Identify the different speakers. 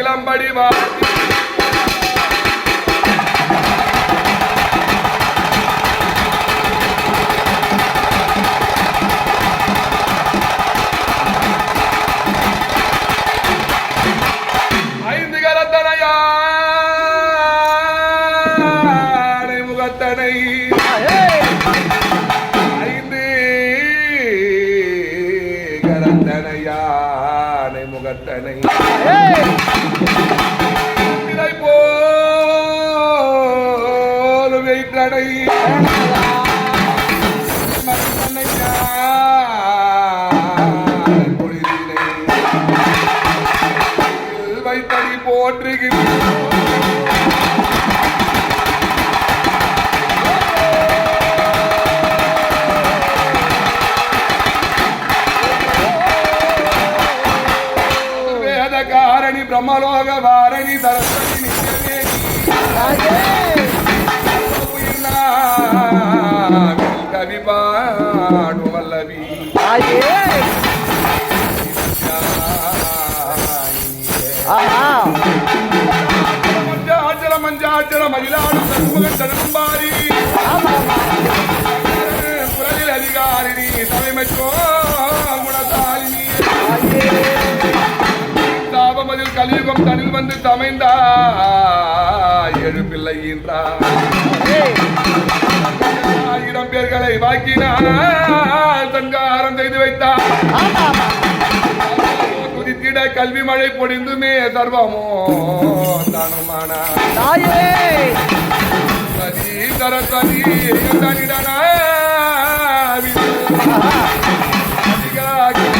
Speaker 1: அகிலம்படி வாசி ஐந்து கரத்தனையானை முகத்தனை ஐந்து கரத்தனையானை முகத்தனை இதை போல் வைத்தனை வைத்தடி போற்றுகிறேன் காரணி பிரம்மலோக வாரணி சரஸ்வதி கவி பாடு வல்லவி மஞ்சாச்சல மஞ்சாச்சல மயிலாடு சண்முகன் தடும்பாரி குரலில் அதிகாரிணி தலைமைச்சோ குணசாலினி தாபமதில் கலியுகம் தனில் வந்து தமைந்தாய் ஏழு பிள்ளை என்றார் 1000 பேர்களை வாக்கினால் தன்காரம் செய்து வைத்தார் துதித்திட கல்வி மழை பொழிந்துமே சர்வமோ தானுமானார் சதி சரஸ்வதி தனிடன அதிகாரி